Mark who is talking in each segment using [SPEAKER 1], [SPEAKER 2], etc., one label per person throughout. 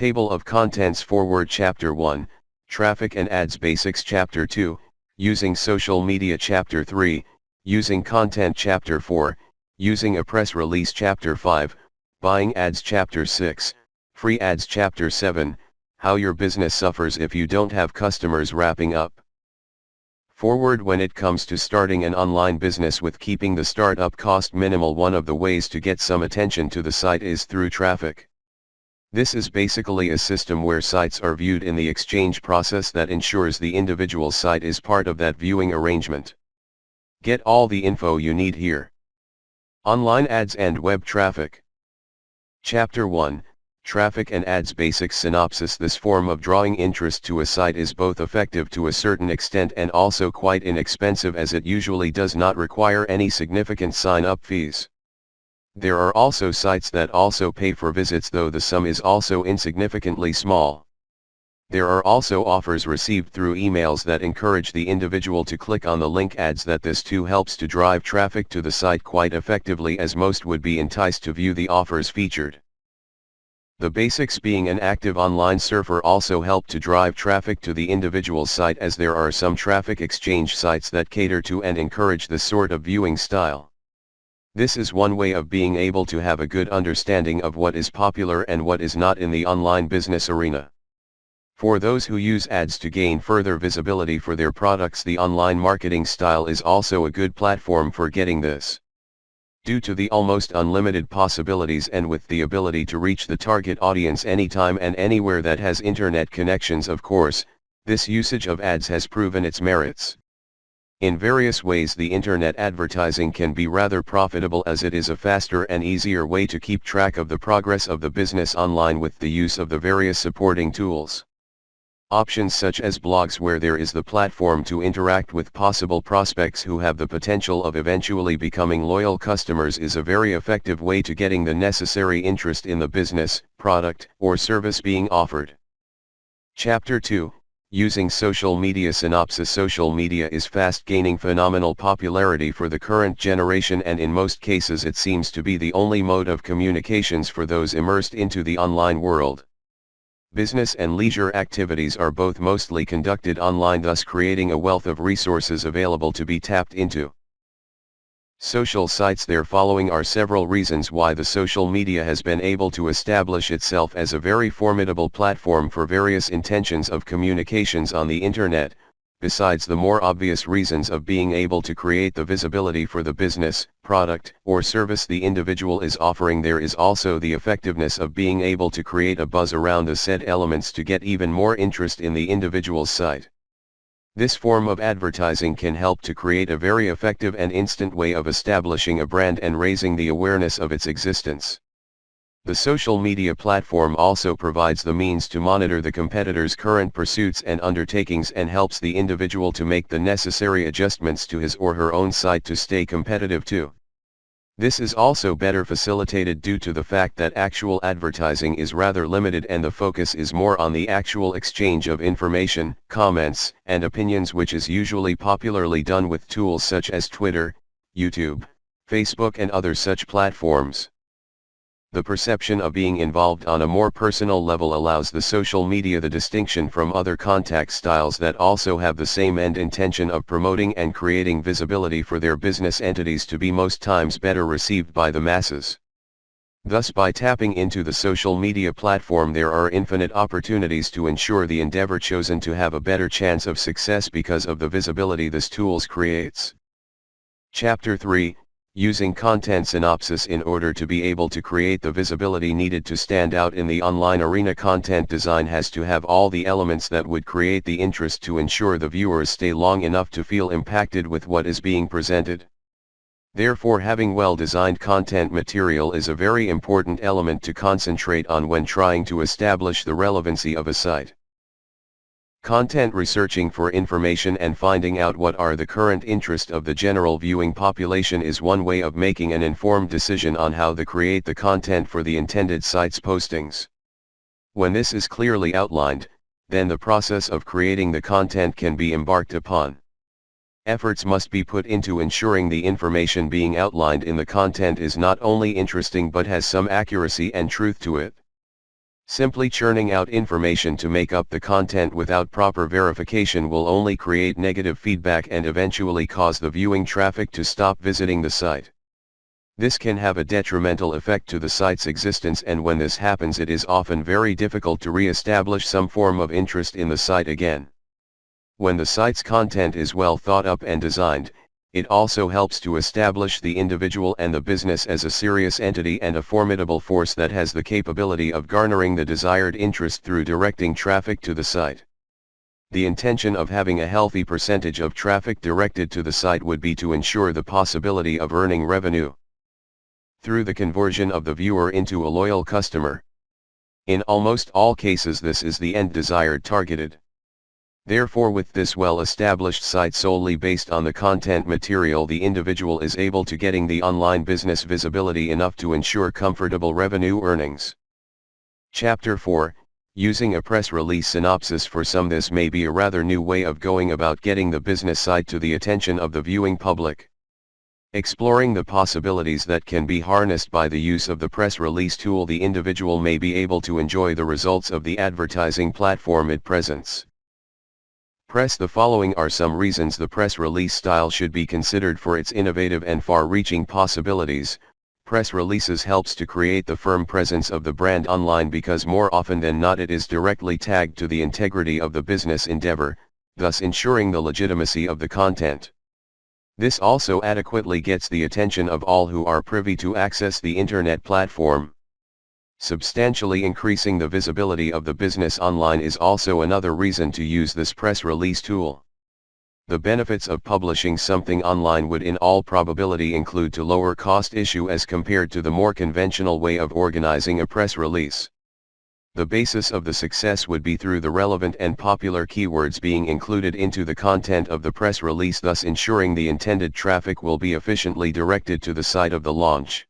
[SPEAKER 1] Table of Contents Forward Chapter 1, Traffic and Ads Basics Chapter 2, Using Social Media Chapter 3, Using Content Chapter 4, Using a Press Release Chapter 5, Buying Ads Chapter 6, Free Ads Chapter 7, How Your Business Suffers If You Don't Have Customers Wrapping Up. Forward. When it comes to starting an online business with keeping the startup cost minimal, one of the ways to get some attention to the site is through traffic. This is basically a system where sites are viewed in the exchange process that ensures the individual site is part of that viewing arrangement. Get all the info you need here. Online ads and web traffic. Chapter 1, Traffic and Ads Basics Synopsis. This form of drawing interest to a site is both effective to a certain extent and also quite inexpensive, as it usually does not require any significant sign-up fees. There are also sites that also pay for visits, though the sum is also insignificantly small. There are also offers received through emails that encourage the individual to click on the link. Adds that this too helps to drive traffic to the site quite effectively, as most would be enticed to view the offers featured. The basics: being an active online surfer also help to drive traffic to the individual site, as there are some traffic exchange sites that cater to and encourage this sort of viewing style. This is one way of being able to have a good understanding of what is popular and what is not in the online business arena. For those who use ads to gain further visibility for their products, the online marketing style is also a good platform for getting this. Due to the almost unlimited possibilities and with the ability to reach the target audience anytime and anywhere that has internet connections, of course, this usage of ads has proven its merits. In various ways, the internet advertising can be rather profitable, as it is a faster and easier way to keep track of the progress of the business online with the use of the various supporting tools. Options such as blogs, where there is the platform to interact with possible prospects who have the potential of eventually becoming loyal customers, is a very effective way to getting the necessary interest in the business, product, or service being offered. Chapter 2, Using Social Media Synopsis. Social media is fast gaining phenomenal popularity for the current generation, and in most cases it seems to be the only mode of communications for those immersed into the online world. Business and leisure activities are both mostly conducted online, thus creating a wealth of resources available to be tapped into. Social sites. There following are several reasons why the social media has been able to establish itself as a very formidable platform for various intentions of communications on the internet. Besides the more obvious reasons of being able to create the visibility for the business, product, or service the individual is offering, there is also the effectiveness of being able to create a buzz around the said elements to get even more interest in the individual's site. This form of advertising can help to create a very effective and instant way of establishing a brand and raising the awareness of its existence. The social media platform also provides the means to monitor the competitor's current pursuits and undertakings, and helps the individual to make the necessary adjustments to his or her own site to stay competitive too. This is also better facilitated due to the fact that actual advertising is rather limited and the focus is more on the actual exchange of information, comments, and opinions, which is usually popularly done with tools such as Twitter, YouTube, Facebook, and other such platforms. The perception of being involved on a more personal level allows the social media the distinction from other contact styles that also have the same end intention of promoting and creating visibility for their business entities to be most times better received by the masses. Thus, by tapping into the social media platform, there are infinite opportunities to ensure the endeavor chosen to have a better chance of success because of the visibility this tools creates. Chapter 3, Using Content Synopsis. In order to be able to create the visibility needed to stand out in the online arena, content design has to have all the elements that would create the interest to ensure the viewers stay long enough to feel impacted with what is being presented. Therefore, having well-designed content material is a very important element to concentrate on when trying to establish the relevancy of a site. Content researching for information and finding out what are the current interest of the general viewing population is one way of making an informed decision on how to create the content for the intended site's postings. When this is clearly outlined, then the process of creating the content can be embarked upon. Efforts must be put into ensuring the information being outlined in the content is not only interesting but has some accuracy and truth to it. Simply churning out information to make up the content without proper verification will only create negative feedback and eventually cause the viewing traffic to stop visiting the site. This can have a detrimental effect to the site's existence, and when this happens it is often very difficult to re-establish some form of interest in the site again. When the site's content is well thought up and designed, it also helps to establish the individual and the business as a serious entity and a formidable force that has the capability of garnering the desired interest through directing traffic to the site. The intention of having a healthy percentage of traffic directed to the site would be to ensure the possibility of earning revenue through the conversion of the viewer into a loyal customer. In almost all cases this is the end desired targeted. Therefore, with this well-established site solely based on the content material, the individual is able to getting the online business visibility enough to ensure comfortable revenue earnings. Chapter 4, Using a press release synopsis. For some this may be a rather new way of going about getting the business site to the attention of the viewing public. Exploring the possibilities that can be harnessed by the use of the press release tool, the individual may be able to enjoy the results of the advertising platform it presents. The following are some reasons the press release style should be considered for its innovative and far-reaching possibilities. Press releases helps to create the firm presence of the brand online because more often than not it is directly tagged to the integrity of the business endeavor, thus ensuring the legitimacy of the content. This also adequately gets the attention of all who are privy to access the internet platform. Substantially increasing the visibility of the business online is also another reason to use this press release tool. The benefits of publishing something online would in all probability include to lower cost issue as compared to the more conventional way of organizing a press release. The basis of the success would be through the relevant and popular keywords being included into the content of the press release, thus ensuring the intended traffic will be efficiently directed to the site of the launch.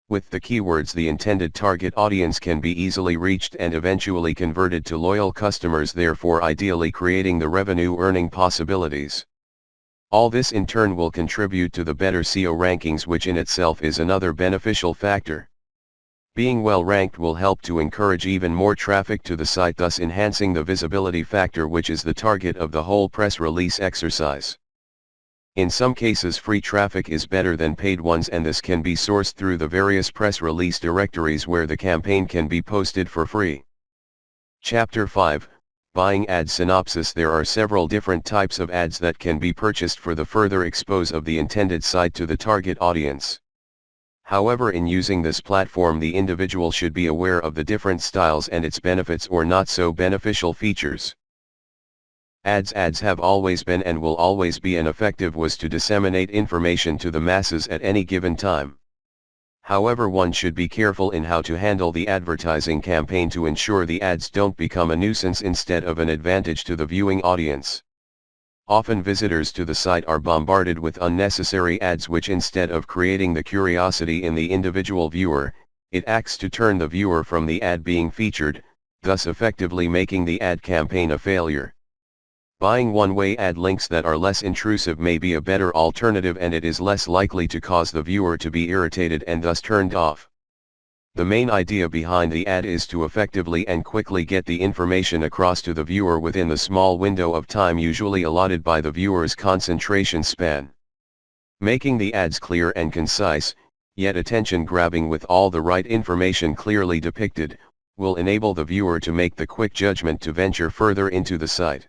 [SPEAKER 1] With the keywords, the intended target audience can be easily reached and eventually converted to loyal customers, therefore ideally creating the revenue earning possibilities. All this in turn will contribute to the better SEO rankings, which in itself is another beneficial factor. Being well ranked will help to encourage even more traffic to the site, thus enhancing the visibility factor, which is the target of the whole press release exercise. In some cases free traffic is better than paid ones, and this can be sourced through the various press release directories where the campaign can be posted for free. Chapter 5, Buying Ad Synopsis. There are several different types of ads that can be purchased for the further expose of the intended site to the target audience. However, in using this platform the individual should be aware of the different styles and its benefits or not so beneficial features. Ads have always been and will always be an effective was to disseminate information to the masses at any given time. However, one should be careful in how to handle the advertising campaign to ensure the ads don't become a nuisance instead of an advantage to the viewing audience. Often visitors to the site are bombarded with unnecessary ads which, instead of creating the curiosity in the individual viewer, it acts to turn the viewer from the ad being featured, thus effectively making the ad campaign a failure. Buying one-way ad links that are less intrusive may be a better alternative, and it is less likely to cause the viewer to be irritated and thus turned off. The main idea behind the ad is to effectively and quickly get the information across to the viewer within the small window of time usually allotted by the viewer's concentration span. Making the ads clear and concise, yet attention-grabbing with all the right information clearly depicted, will enable the viewer to make the quick judgment to venture further into the site.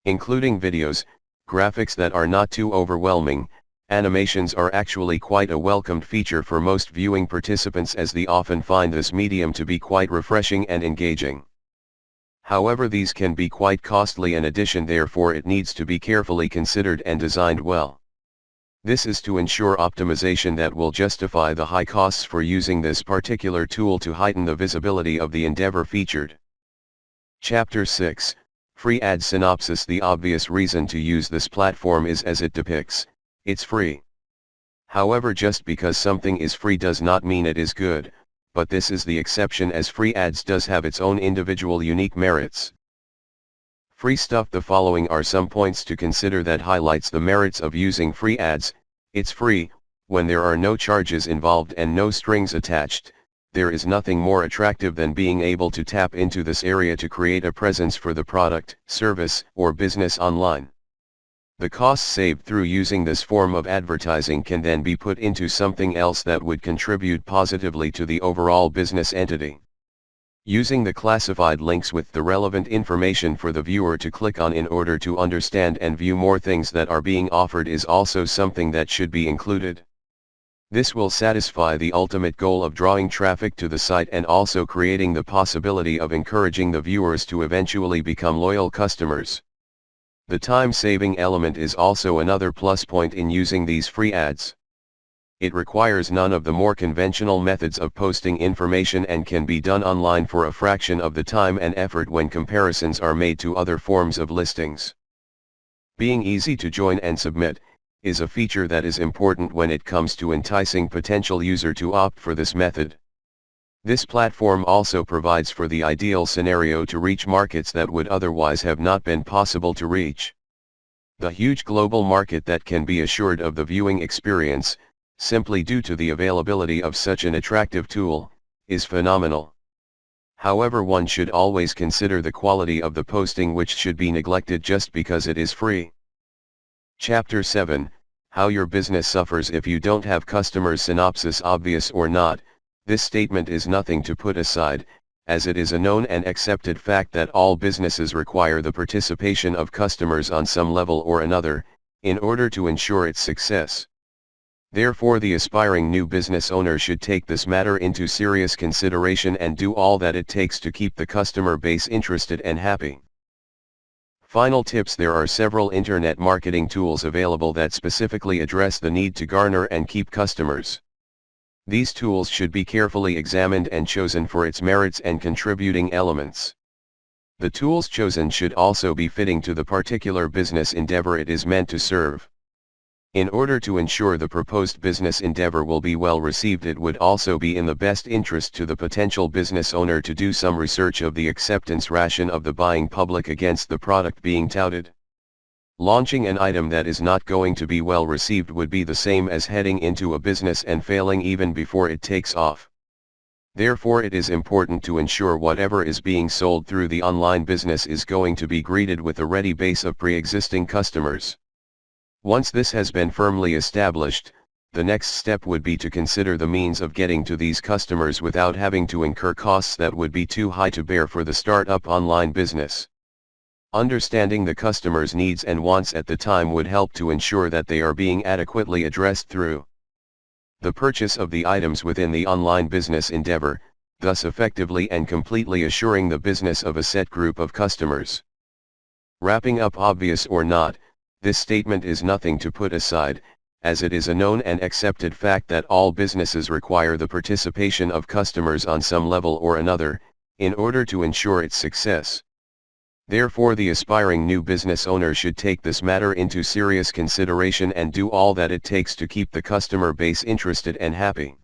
[SPEAKER 1] Including videos, graphics that are not too overwhelming, animations are actually quite a welcomed feature for most viewing participants, as they often find this medium to be quite refreshing and engaging. However, these can be quite costly in addition, therefore it needs to be carefully considered and designed well. This is to ensure optimization that will justify the high costs for using this particular tool to heighten the visibility of the endeavor featured. Chapter 6, Free Ad Synopsis. The obvious reason to use this platform is as it depicts, it's free. However, just because something is free does not mean it is good, but this is the exception, as free ads does have its own individual unique merits. Free stuff. The following are some points to consider that highlights the merits of using free ads. It's free when there are no charges involved and no strings attached. there is nothing more attractive than being able to tap into this area to create a presence for the product, service, or business online. The costs saved through using this form of advertising can then be put into something else that would contribute positively to the overall business entity. Using the classified links with the relevant information for the viewer to click on in order to understand and view more things that are being offered is also something that should be included. This will satisfy the ultimate goal of drawing traffic to the site and also creating the possibility of encouraging the viewers to eventually become loyal customers. The time-saving element is also another plus point in using these free ads. It requires none of the more conventional methods of posting information and can be done online for a fraction of the time and effort when comparisons are made to other forms of listings. Being easy to join and submit is a feature that is important when it comes to enticing potential user to opt for this method. This platform also provides for the ideal scenario to reach markets that would otherwise have not been possible to reach. The huge global market that can be assured of the viewing experience, simply due to the availability of such an attractive tool, is phenomenal. However, one should always consider the quality of the posting, which should be neglected just because it is free. Chapter 7, How Your Business Suffers If You Don't Have Customers. Synopsis. Obvious or not, this statement is nothing to put aside, as it is a known and accepted fact that all businesses require the participation of customers on some level or another, in order to ensure its success. Therefore, the aspiring new business owner should take this matter into serious consideration and do all that it takes to keep the customer base interested and happy. Final tips. There are several internet marketing tools available that specifically address the need to garner and keep customers. These tools should be carefully examined and chosen for its merits and contributing elements. The tools chosen should also be fitting to the particular business endeavor it is meant to serve. In order to ensure the proposed business endeavor will be well received, it would also be in the best interest to the potential business owner to do some research of the acceptance ration of the buying public against the product being touted. Launching an item that is not going to be well received would be the same as heading into a business and failing even before it takes off. Therefore, it is important to ensure whatever is being sold through the online business is going to be greeted with a ready base of pre-existing customers. Once this has been firmly established, the next step would be to consider the means of getting to these customers without having to incur costs that would be too high to bear for the startup online business. Understanding the customer's needs and wants at the time would help to ensure that they are being adequately addressed through the purchase of the items within the online business endeavor, thus effectively and completely assuring the business of a set group of customers. Wrapping up. Obvious or not, this statement is nothing to put aside, as it is a known and accepted fact that all businesses require the participation of customers on some level or another, in order to ensure its success. Therefore, the aspiring new business owner should take this matter into serious consideration and do all that it takes to keep the customer base interested and happy.